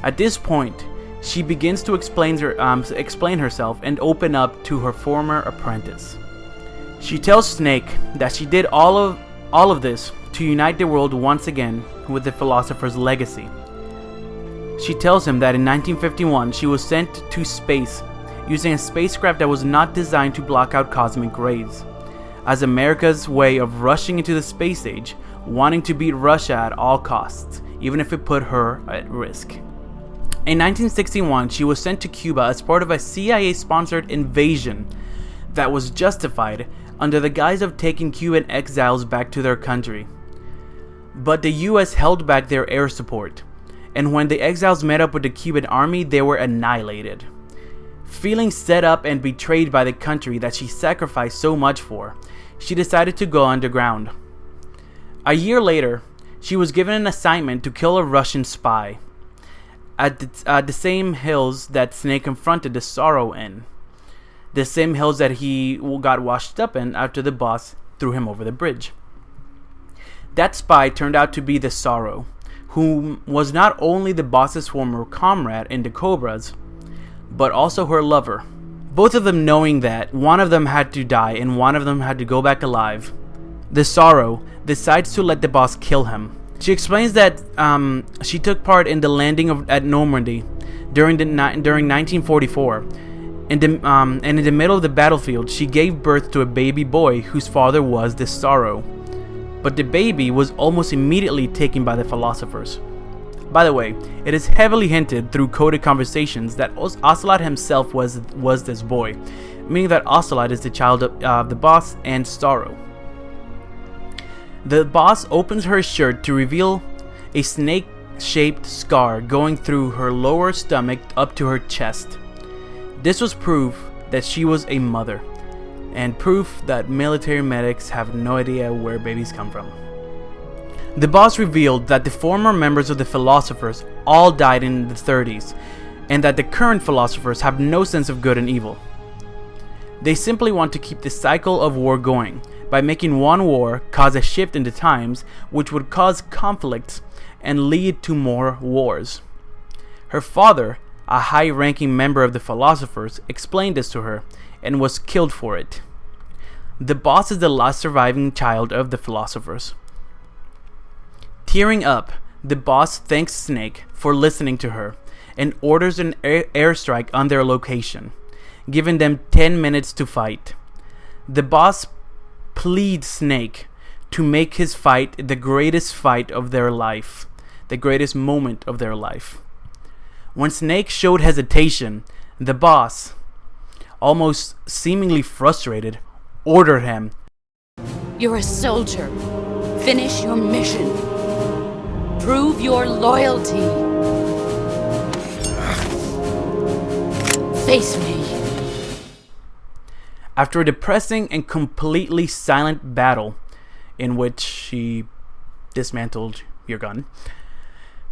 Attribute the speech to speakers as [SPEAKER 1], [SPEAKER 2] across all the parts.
[SPEAKER 1] At this point, she begins to explain herself and open up to her former apprentice. She tells Snake that she did all of this to unite the world once again with the philosopher's legacy. She tells him that in 1951 she was sent to space using a spacecraft that was not designed to block out cosmic rays, as America's way of rushing into the space age, wanting to beat Russia at all costs, even if it put her at risk. In 1961, she was sent to Cuba as part of a CIA-sponsored invasion that was justified under the guise of taking Cuban exiles back to their country. But the US held back their air support, and when the exiles met up with the Cuban army, they were annihilated. Feeling set up and betrayed by the country that she sacrificed so much for, she decided to go underground. A year later, she was given an assignment to kill a Russian spy at the same hills that Snake confronted the Sorrow in. The same hills that he got washed up in after the boss threw him over the bridge. That spy turned out to be the Sorrow, who was not only the boss's former comrade in the Cobras, but also her lover. Both of them knowing that one of them had to die and one of them had to go back alive. The Sorrow decides to let the boss kill him. She explains that she took part in the landing at Normandy during 1944. And in the middle of the battlefield, she gave birth to a baby boy whose father was the Sorrow. But the baby was almost immediately taken by the philosophers. By the way, it is heavily hinted through coded conversations that Ocelot himself was this boy, meaning that Ocelot is the child of the boss and Sorrow. The boss opens her shirt to reveal a snake-shaped scar going through her lower stomach up to her chest. This was proof that she was a mother, and proof that military medics have no idea where babies come from. The boss revealed that the former members of the philosophers all died in the 30s, and that the current philosophers have no sense of good and evil. They simply want to keep the cycle of war going, by making one war cause a shift in the times, which would cause conflicts and lead to more wars. Her father, a high-ranking member of the philosophers, explained this to her, and was killed for it. The boss is the last surviving child of the philosophers. Tearing up, the boss thanks Snake for listening to her, and orders an airstrike on their location, giving them 10 minutes to fight. The boss pleads Snake to make his fight the greatest fight of their life, the greatest moment of their life. When Snake showed hesitation, the boss, almost seemingly frustrated, ordered him,
[SPEAKER 2] "You're a soldier. Finish your mission. Prove your loyalty. Face me."
[SPEAKER 1] After a depressing and completely silent battle, in which she dismantled your gun,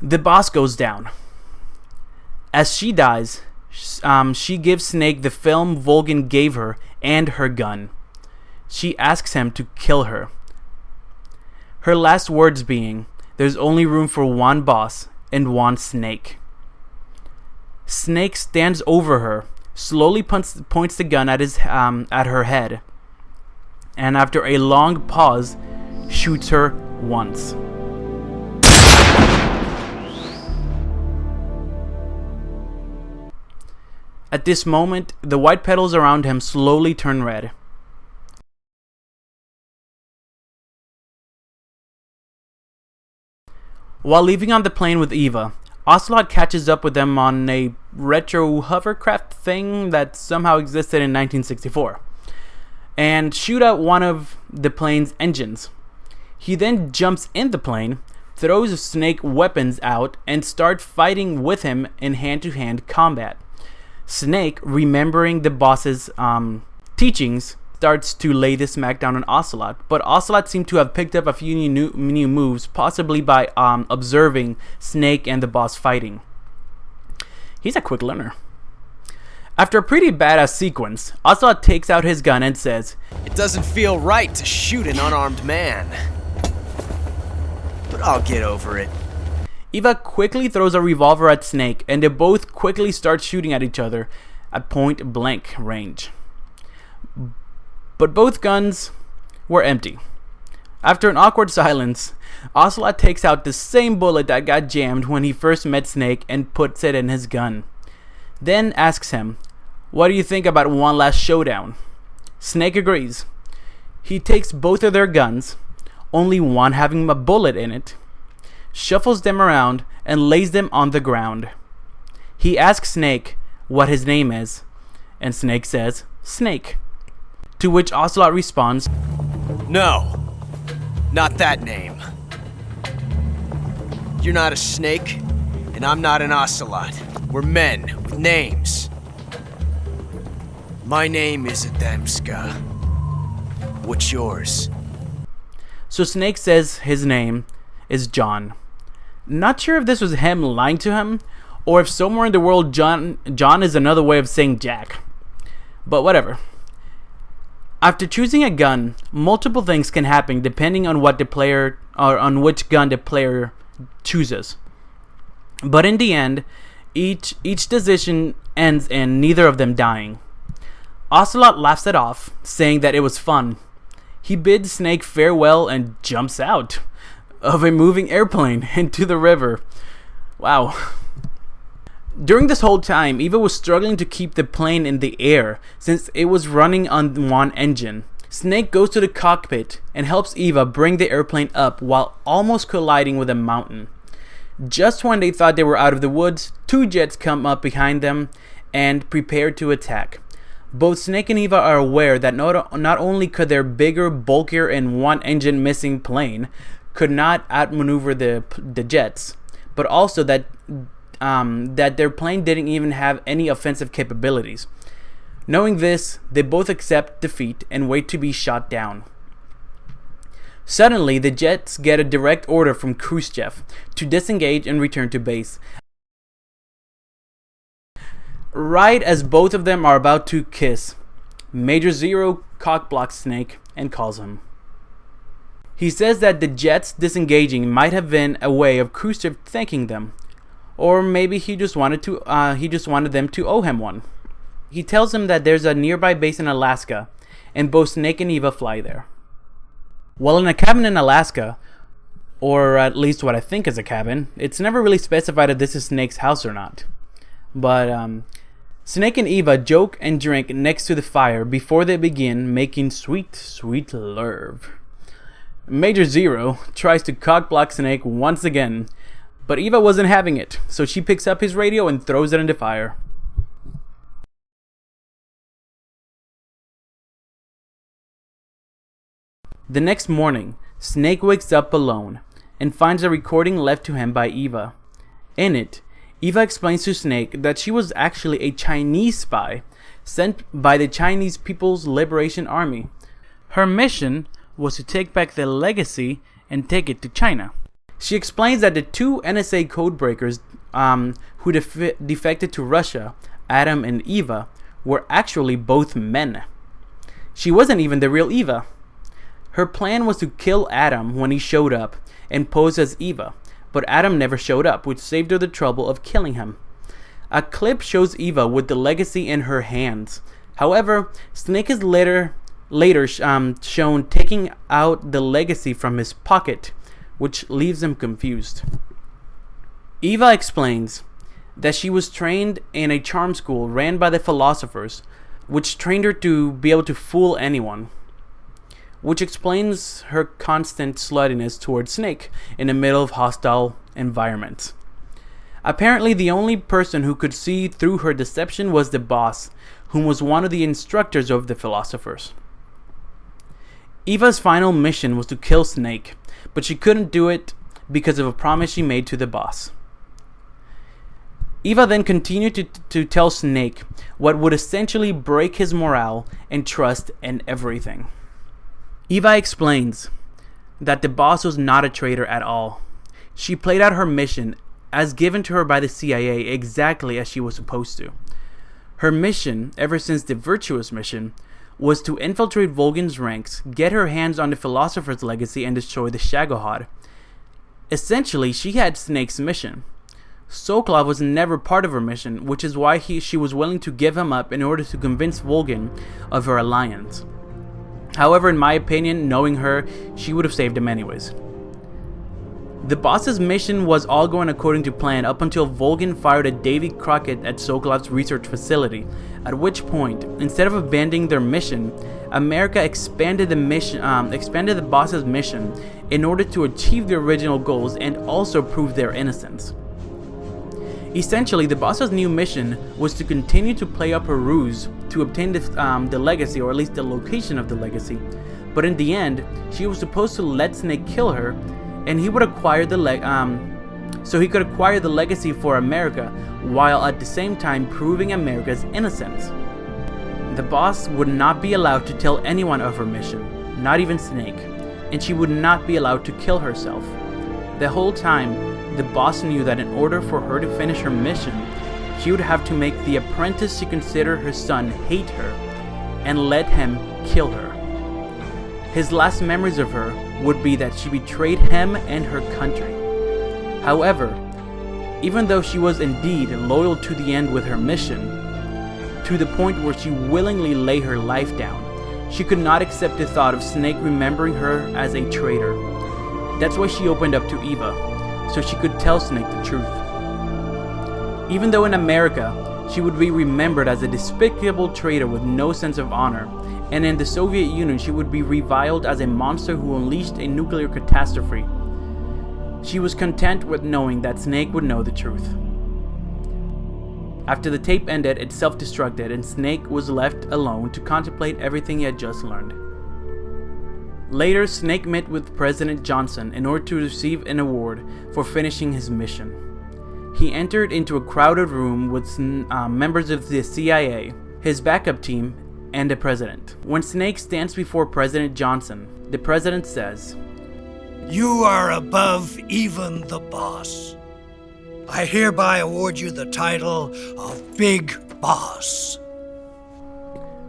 [SPEAKER 1] the boss goes down. As she dies, she gives Snake the film Volgin gave her and her gun. She asks him to kill her. Her last words being, "There's only room for one boss and one Snake." Snake stands over her, slowly points the gun at her head, and after a long pause, shoots her once. At this moment, the white petals around him slowly turn red. While leaving on the plane with Eva, Ocelot catches up with them on a retro hovercraft thing that somehow existed in 1964, and shoot out one of the plane's engines. He then jumps in the plane, throws Snake weapons out, and starts fighting with him in hand-to-hand combat. Snake, remembering the boss's teachings, starts to lay the smackdown on Ocelot, but Ocelot seemed to have picked up a few new moves, possibly by observing Snake and the boss fighting. He's a quick learner. After a pretty badass sequence, Ocelot takes out his gun and says,
[SPEAKER 3] "It doesn't feel right to shoot an unarmed man, but I'll get over it."
[SPEAKER 1] Eva quickly throws a revolver at Snake, and they both quickly start shooting at each other at point blank range. But both guns were empty. After an awkward silence, Ocelot takes out the same bullet that got jammed when he first met Snake and puts it in his gun. Then asks him, "What do you think about one last showdown?" Snake agrees. He takes both of their guns, only one having a bullet in it, shuffles them around, and lays them on the ground. He asks Snake what his name is, and Snake says, "Snake." To which Ocelot responds,
[SPEAKER 3] No, not that name. You're not a snake, and I'm not an ocelot. We're men with names. My name is Adamska. What's yours?
[SPEAKER 1] So Snake says his name is John. Not sure if this was him lying to him, or if somewhere in the world John is another way of saying Jack. But whatever. After choosing a gun, multiple things can happen depending on what the player or on which gun the player chooses. But in the end, each decision ends in neither of them dying. Ocelot laughs it off, saying that it was fun. He bids Snake farewell and jumps out of a moving airplane into the river. Wow. During this whole time, Eva was struggling to keep the plane in the air since it was running on one engine. Snake goes to the cockpit and helps Eva bring the airplane up while almost colliding with a mountain. Just when they thought they were out of the woods, two jets come up behind them and prepare to attack. Both Snake and Eva are aware that not only could their bigger, bulkier, and one engine missing plane could not outmaneuver the jets, but also that their plane didn't even have any offensive capabilities. Knowing this, they both accept defeat and wait to be shot down. Suddenly, the jets get a direct order from Khrushchev to disengage and return to base. Right as both of them are about to kiss, Major Zero cockblocks Snake and calls him. He says that the jets disengaging might have been a way of Khrushchev thanking them, or maybe he just wanted them to owe him one. He tells him that there's a nearby base in Alaska, and both Snake and Eva fly there. While in a cabin in Alaska, or at least what I think is a cabin, it's never really specified if this is Snake's house or not. But Snake and Eva joke and drink next to the fire before they begin making sweet, sweet love. Major Zero tries to cockblock Snake once again, but Eva wasn't having it, so she picks up his radio and throws it in the fire. The next morning, Snake wakes up alone and finds a recording left to him by Eva. In it, Eva explains to Snake that she was actually a Chinese spy sent by the Chinese People's Liberation Army. Her mission was to take back the legacy and take it to China. She explains that the two NSA codebreakers who defected to Russia, Adam and Eva, were actually both men. She wasn't even the real Eva. Her plan was to kill Adam when he showed up and pose as Eva, but Adam never showed up, which saved her the trouble of killing him. A clip shows Eva with the legacy in her hands. However, Snake is later shown taking out the legacy from his pocket, which leaves him confused. Eva explains that she was trained in a charm school ran by the philosophers, which trained her to be able to fool anyone, which explains her constant sluttiness towards Snake in the middle of hostile environments. Apparently, the only person who could see through her deception was the boss, whom was one of the instructors of the philosophers. Eva's final mission was to kill Snake, but she couldn't do it because of a promise she made to the boss. Eva then continued to tell Snake what would essentially break his morale and trust in everything. Eva explains that the boss was not a traitor at all. She played out her mission as given to her by the CIA exactly as she was supposed to. Her mission, ever since the Virtuous mission, was to infiltrate Volgan's ranks, get her hands on the Philosopher's legacy, and destroy the Shagohod. Essentially, she had Snake's mission. Sokolov was never part of her mission, which is why she was willing to give him up in order to convince Volgin of her alliance. However, in my opinion, knowing her, she would have saved him anyways. The boss's mission was all going according to plan up until Volgin fired a Davy Crockett at Sokolov's research facility, at which point, instead of abandoning their mission, America expanded the boss's mission in order to achieve the original goals and also prove their innocence. Essentially, the boss's new mission was to continue to play up her ruse to obtain the legacy, or at least the location of the legacy, but in the end, she was supposed to let Snake kill her, and he would acquire so he could acquire the legacy for America, while at the same time proving America's innocence. The boss would not be allowed to tell anyone of her mission, not even Snake, and she would not be allowed to kill herself. The whole time, the boss knew that in order for her to finish her mission, she would have to make the apprentice she considered her son hate her, and let him kill her. His last memories of her would be that she betrayed him and her country. However, even though she was indeed loyal to the end with her mission, to the point where she willingly lay her life down, she could not accept the thought of Snake remembering her as a traitor. That's why she opened up to Eva, so she could tell Snake the truth. Even though in America, she would be remembered as a despicable traitor with no sense of honor, and in the Soviet Union she would be reviled as a monster who unleashed a nuclear catastrophe, she was content with knowing that Snake would know the truth. After the tape ended, it self-destructed and Snake was left alone to contemplate everything he had just learned. Later, Snake met with President Johnson in order to receive an award for finishing his mission. He entered into a crowded room with members of the CIA, his backup team, and the president. When Snake stands before President Johnson, the president says,
[SPEAKER 4] "You are above even the boss. I hereby award you the title of Big Boss."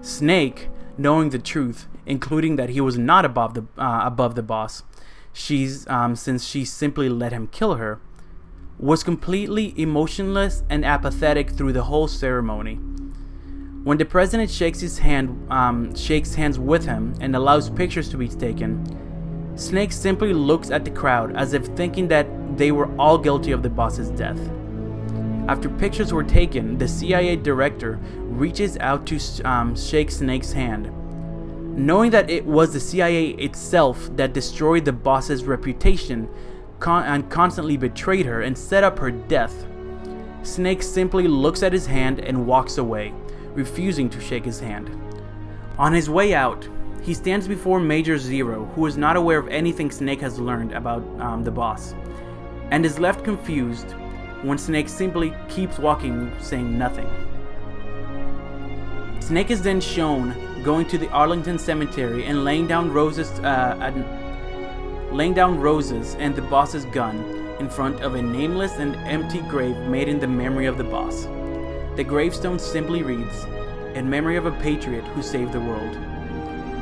[SPEAKER 1] Snake, knowing the truth, including that he was not above the boss, since she simply let him kill her, was completely emotionless and apathetic through the whole ceremony. When the president shakes hands with him and allows pictures to be taken, Snake simply looks at the crowd as if thinking that they were all guilty of the boss's death. After pictures were taken, the CIA director reaches out to shake Snake's hand. Knowing that it was the CIA itself that destroyed the boss's reputation and constantly betrayed her and set up her death, Snake simply looks at his hand and walks away, refusing to shake his hand. On his way out, he stands before Major Zero, who is not aware of anything Snake has learned about the boss, and is left confused when Snake simply keeps walking, saying nothing. Snake is then shown going to the Arlington Cemetery and laying down roses and the boss's gun in front of a nameless and empty grave made in the memory of the boss. The gravestone simply reads, "In memory of a patriot who saved the world."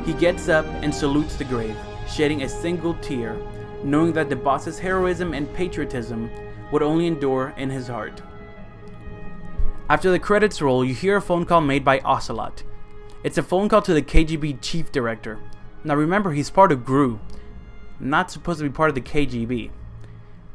[SPEAKER 1] He gets up and salutes the grave, shedding a single tear, knowing that the boss's heroism and patriotism would only endure in his heart. After the credits roll, you hear a phone call made by Ocelot. It's a phone call to the KGB chief director. Now remember, he's part of GRU, not supposed to be part of the KGB.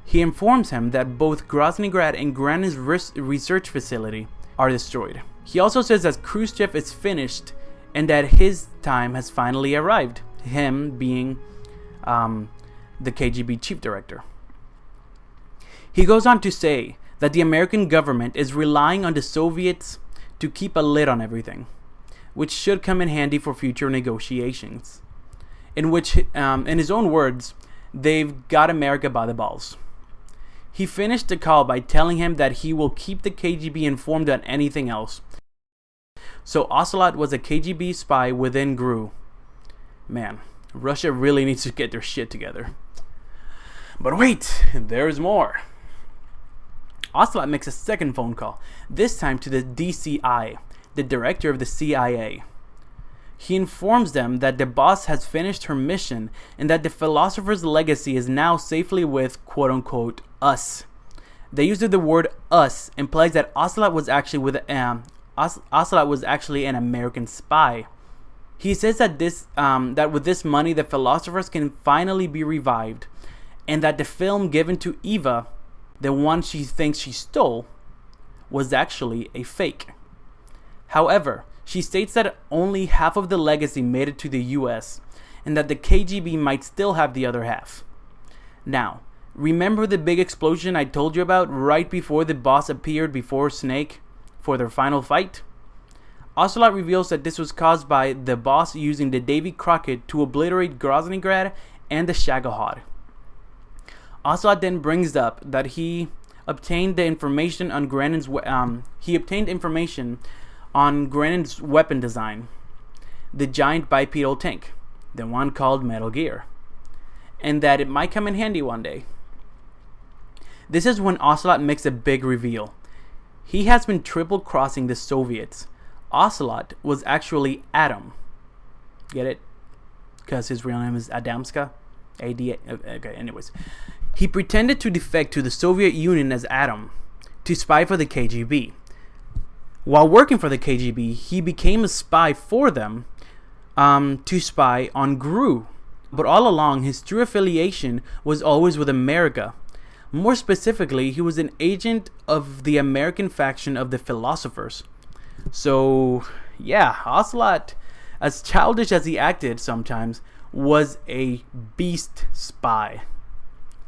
[SPEAKER 1] He informs him that both Groznygrad and Granin's research facility are destroyed. He also says that Khrushchev is finished and that his time has finally arrived, him being the KGB chief director. He goes on to say that the American government is relying on the Soviets to keep a lid on everything, which should come in handy for future negotiations, in which, in his own words, they've got America by the balls. He finished the call by telling him that he will keep the KGB informed on anything else. So Ocelot was a KGB spy within GRU. Man, Russia really needs to get their shit together. But wait, there's more. Ocelot makes a second phone call, this time to the DCI, the director of the CIA. He informs them that the boss has finished her mission and that the philosopher's legacy is now safely with quote-unquote us. The use of the word us implies that Ocelot was actually an American spy. He says that that with this money the philosophers can finally be revived, and that the film given to Eva, the one she thinks she stole, was actually a fake. However, she states that only half of the legacy made it to the US, and that the KGB might still have the other half. Now, remember the big explosion I told you about right before the boss appeared before Snake for their final fight? Ocelot reveals that this was caused by the boss using the Davy Crockett to obliterate Groznygrad and the Shagohod. Ocelot then brings up that he obtained the information on Grenon's weapon design, the giant bipedal tank, the one called Metal Gear, and that it might come in handy one day. This is when Ocelot makes a big reveal. He has been triple crossing the Soviets. Ocelot was actually Adam. Get it? Because his real name is Adamska. Okay, anyways. He pretended to defect to the Soviet Union as Adam to spy for the KGB. While working for the KGB, he became a spy for them to spy on GRU. But all along, his true affiliation was always with America. More specifically, he was an agent of the American faction of the Philosophers. So, yeah, Ocelot, as childish as he acted sometimes, was a beast spy.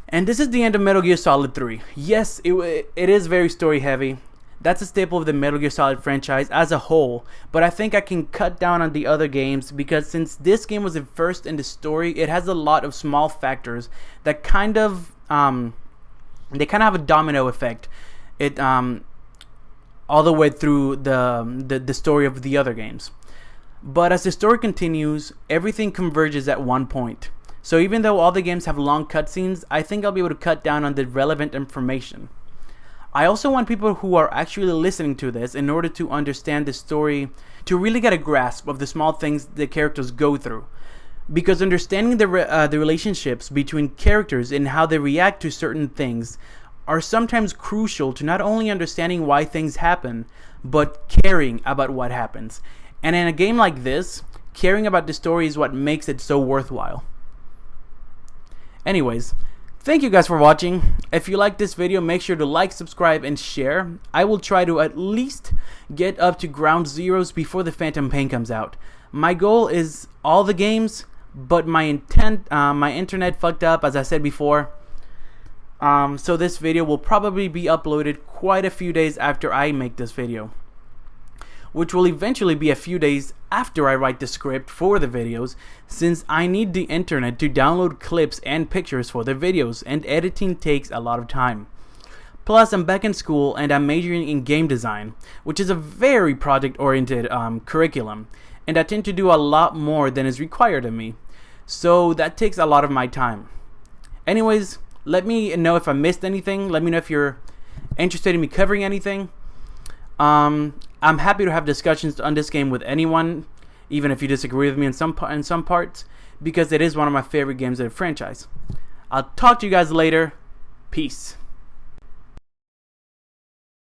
[SPEAKER 1] And this is the end of Metal Gear Solid 3. Yes, it is very story heavy. That's a staple of the Metal Gear Solid franchise as a whole, but I think I can cut down on the other games because since this game was the first in the story, it has a lot of small factors that kind of have a domino effect. It all the way through the story of the other games. But as the story continues, everything converges at one point. So even though all the games have long cutscenes, I think I'll be able to cut down on the relevant information. I also want people who are actually listening to this in order to understand the story to really get a grasp of the small things the characters go through. Because understanding the relationships between characters and how they react to certain things are sometimes crucial to not only understanding why things happen, but caring about what happens. And in a game like this, caring about the story is what makes it so worthwhile. Anyways, thank you guys for watching. If you like this video, make sure to like, subscribe, and share. I will try to at least get up to ground zeros before the Phantom Pain comes out. My goal is all the games, but my internet fucked up, as I said before. So this video will probably be uploaded quite a few days after I make this video, which will eventually be a few days after I write the script for the videos, since I need the internet to download clips and pictures for the videos, and editing takes a lot of time. Plus, I'm back in school and I'm majoring in game design, which is a very project-oriented curriculum, and I tend to do a lot more than is required of me, so that takes a lot of my time. Anyways, let me know if I missed anything. Let me know if you're interested in me covering anything. I'm happy to have discussions on this game with anyone, even if you disagree with me in some parts, because it is one of my favorite games of the franchise. I'll talk to you guys later. Peace.